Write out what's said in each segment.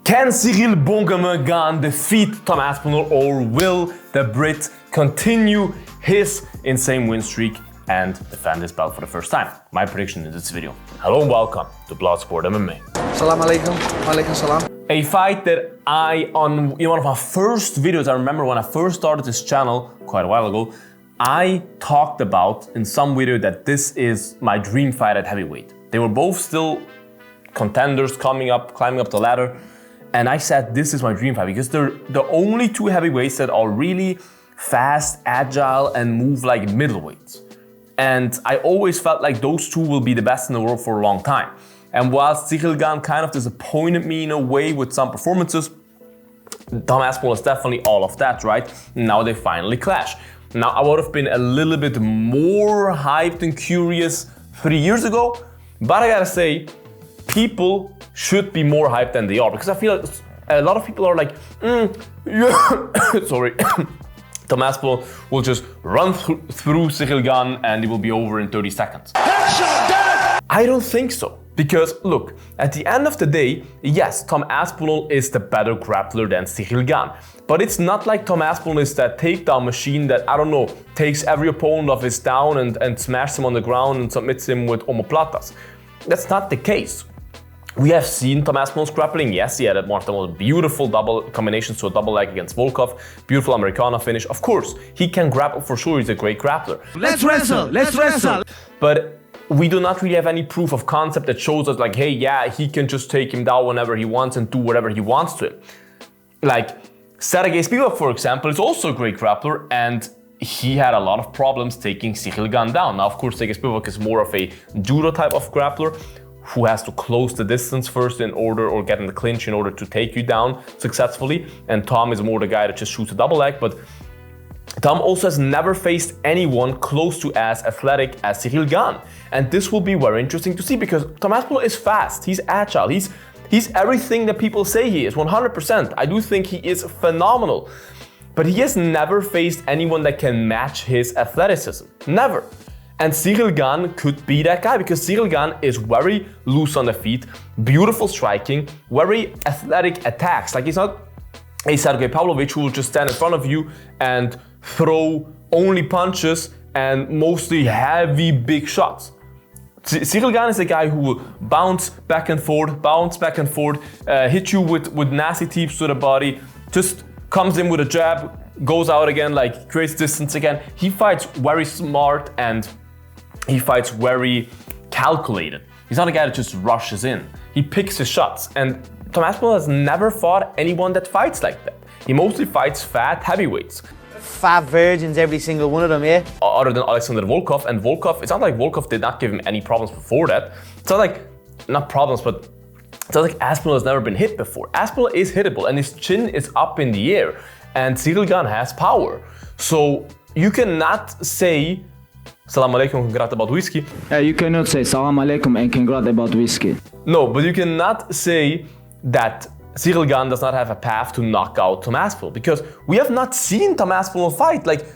Can Cyril Bon Gamin Gane defeat Tom Aspinall, or will the Brit continue his insane win streak and defend his belt for the first time? My prediction in this video. Hello and welcome to Bloodsport MMA. Salam alaikum. Walaikum salam. A fight that in one of my first videos, I remember when I first started this channel quite a while ago, I talked about in some video that this is my dream fight at heavyweight. They were both still contenders climbing up the ladder. And I said, this is my dream fight because they're the only two heavyweights that are really fast, agile, and move like middleweights. And I always felt like those two will be the best in the world for a long time. And whilst Cyril Gane kind of disappointed me in a way with some performances, Tom Aspinall is definitely all of that, right? Now they finally clash. Now I would have been a little bit more hyped and curious 3 years ago, but I gotta say, people should be more hyped than they are, because I feel like a lot of people are like, sorry, Tom Aspinall will just run through Cyril Gane and it will be over in 30 seconds. I don't think so. Because look, at the end of the day, yes, Tom Aspinall is the better grappler than Cyril Gane. But it's not like Tom Aspinall is that takedown machine that, I don't know, takes every opponent off his down and smashes him on the ground and submits him with omoplatas. That's not the case. We have seen Tom Aspinall's grappling. Yes, he had one of the most beautiful double combinations to a double leg against Volkov. Beautiful Americana finish. Of course, he can grapple for sure. He's a great grappler. Let's wrestle. Let's wrestle. But we do not really have any proof of concept that shows us like, hey, yeah, he can just take him down whenever he wants and do whatever he wants to him. Like Sergey Spivak, for example, is also a great grappler, and he had a lot of problems taking Cyril Gane down. Now, of course, Sergey Spivak is more of a judo type of grappler who has to close the distance first in order, or get in the clinch in order to take you down successfully. And Tom is more the guy that just shoots a double leg. But Tom also has never faced anyone close to as athletic as Cyril Gane. And this will be very interesting to see, because Tom Aspinall is fast, he's agile, he's everything that people say he is, 100%. I do think he is phenomenal. But he has never faced anyone that can match his athleticism. Never. And Cyril Gane could be that guy, because Cyril Gane is very loose on the feet, beautiful striking, very athletic attacks. Like, he's not a Sergey Pavlovich who will just stand in front of you and throw only punches and mostly heavy big shots. Cyril Gane is a guy who will bounce back and forth, hit you with nasty teeps to the body, just comes in with a jab, goes out again, like creates distance again. He fights very smart and he fights very calculated. He's not a guy that just rushes in. He picks his shots, and Tom Aspinall has never fought anyone that fights like that. He mostly fights fat heavyweights. Fat virgins, every single one of them, yeah? Other than Alexander Volkov, and Volkov, it's not like Volkov did not give him any problems before that. It's not like, not problems, but it's not like Aspinall has never been hit before. Aspinall is hittable and his chin is up in the air, and Cyril Gane has power. So you cannot say Salam alaikum, congrats about whiskey. You cannot say Salam alaikum and congrats about whiskey. No, but you cannot say that Cyril Gane does not have a path to knock out Tom Aspinall, because we have not seen Tom Aspinall fight. Like,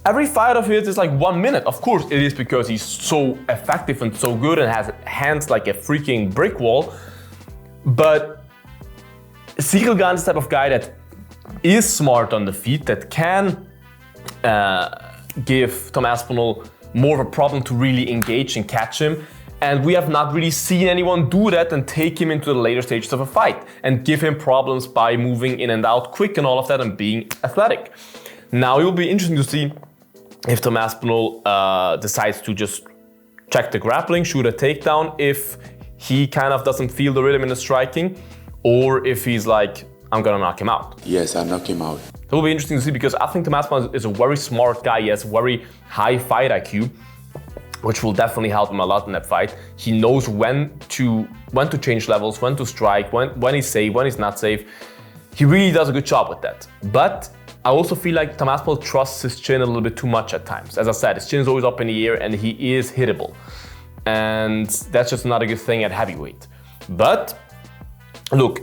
every fight of his is like 1 minute. Of course, it is because he's so effective and so good and has hands like a freaking brick wall. But Cyril Gane is the type of guy that is smart on the feet, that can give Tom Aspinall more of a problem to really engage and catch him. And we have not really seen anyone do that and take him into the later stages of a fight and give him problems by moving in and out quick and all of that and being athletic. Now it will be interesting to see if Tom Aspinall decides to just check the grappling, shoot a takedown if he kind of doesn't feel the rhythm in the striking, or if he's like, I'm gonna knock him out. Yes, I'll knock him out. That will be interesting to see, because I think Tom Aspinall is a very smart guy. He has very high fight IQ, which will definitely help him a lot in that fight. He knows when to change levels, when to strike, when he's safe, when he's not safe. He really does a good job with that. But I also feel like Tom Aspinall trusts his chin a little bit too much at times. As I said, his chin is always up in the air and he is hittable. And that's just not a good thing at heavyweight. But look,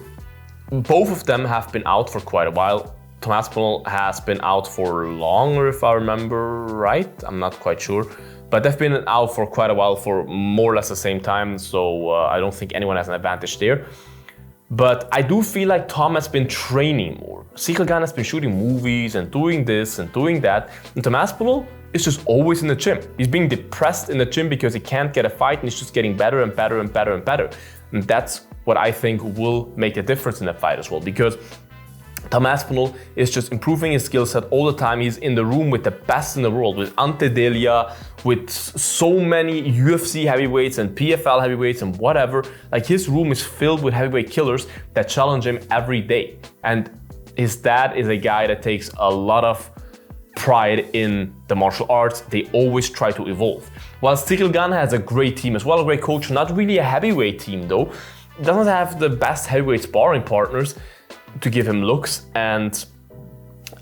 both of them have been out for quite a while. Tom Aspinall has been out for longer, if I remember right. I'm not quite sure. But they've been out for quite a while, for more or less the same time. So I don't think anyone has an advantage there. But I do feel like Tom has been training more. Cyril Gane has been shooting movies and doing this and doing that. And Tom Aspinall is just always in the gym. He's being depressed in the gym because he can't get a fight, and he's just getting better and better and better and better. And that's what I think will make a difference in that fight as well, because Tom Aspinall is just improving his skill set all the time. He's in the room with the best in the world, with Ante Delia, with so many UFC heavyweights and PFL heavyweights and whatever. Like, his room is filled with heavyweight killers that challenge him every day. And his dad is a guy that takes a lot of pride in the martial arts. They always try to evolve. While Cyril Gane has a great team as well, a great coach, not really a heavyweight team though. Doesn't have the best heavyweight sparring partners to give him looks, and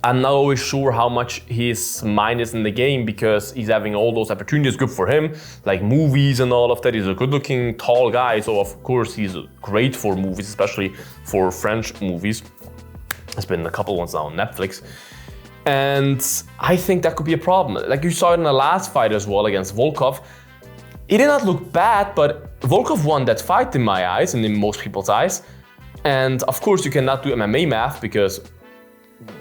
I'm not always sure how much his mind is in the game, because he's having all those opportunities. Good for him, like movies and all of that. He's a good-looking, tall guy, so of course he's great for movies, especially for French movies. There's been a couple ones now on Netflix. And I think that could be a problem. Like you saw it in the last fight as well against Volkov. He did not look bad, but Volkov won that fight in my eyes and in most people's eyes. And of course you cannot do MMA math, because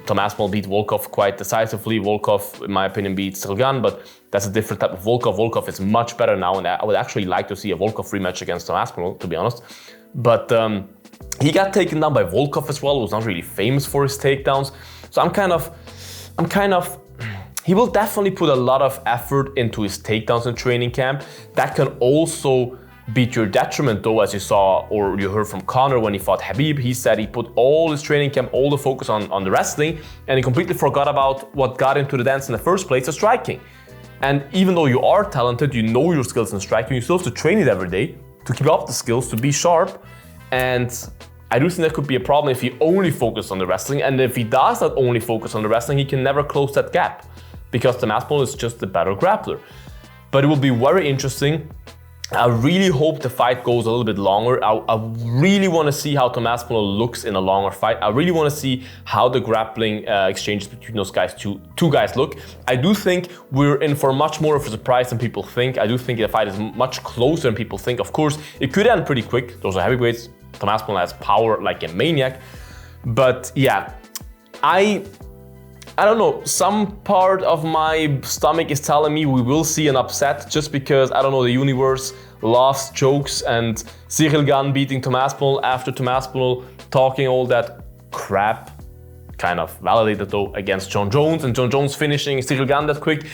Tom Aspinall beat Volkov quite decisively. Volkov, in my opinion, beat Cyril Gane, but that's a different type of Volkov. Volkov is much better now, and I would actually like to see a Volkov rematch against Tom Aspinall, to be honest. But he got taken down by Volkov as well, who was not really famous for his takedowns. So I'm kind of, he will definitely put a lot of effort into his takedowns in training camp. That can also be to your detriment though, as you saw or you heard from Conor when he fought Khabib. He said he put all his training camp, all the focus on the wrestling, and he completely forgot about what got him to the dance in the first place, the striking. And even though you are talented, you know your skills in striking, you still have to train it every day to keep up the skills, to be sharp. And I do think that could be a problem if he only focuses on the wrestling. And if he does not only focus on the wrestling, he can never close that gap, because Tom Aspinall is just a better grappler. But it will be very interesting. I really hope the fight goes a little bit longer. I really want to see how Tom Aspinall looks in a longer fight. I really want to see how the grappling exchanges between those guys, two guys look. I do think we're in for much more of a surprise than people think. I do think the fight is much closer than people think. Of course, it could end pretty quick. Those are heavyweights. Tom Aspinall has power like a maniac. But yeah, I don't know, some part of my stomach is telling me we will see an upset, just because, I don't know, the universe loves jokes, and Cyril Gane beating Tom Aspinall after Tom Aspinall talking all that crap, kind of validated though, against Jon Jones, and Jon Jones finishing Cyril Gane that quick.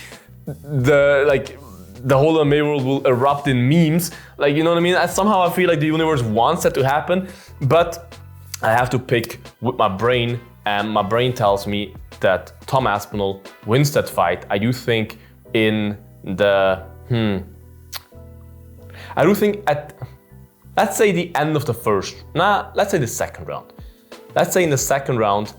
The whole MMA world will erupt in memes, like, you know what I mean? Somehow I feel like the universe wants that to happen, but I have to pick with my brain, and my brain tells me that Tom Aspinall wins that fight. I do think in the, I do think at, let's say the end of the first, let's say the second round. Let's say in the second round,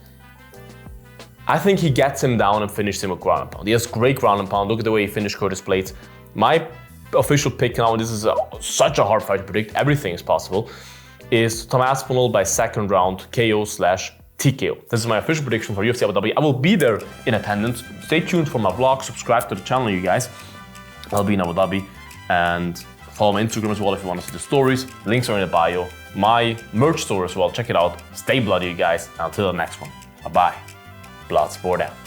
I think he gets him down and finishes him with ground and pound. He has great ground and pound. Look at the way he finished Curtis Blades. My official pick now, and this is such a hard fight to predict, everything is possible, is Tom Aspinall by second round KO/TKO. This is my official prediction for UFC Abu Dhabi. I will be there in attendance. Stay tuned for my vlog. Subscribe to the channel, you guys. I'll be in Abu Dhabi. And follow my Instagram as well if you want to see the stories. Links are in the bio. My merch store as well. Check it out. Stay bloody, you guys. Until the next one. Bye-bye. Bloodsport out.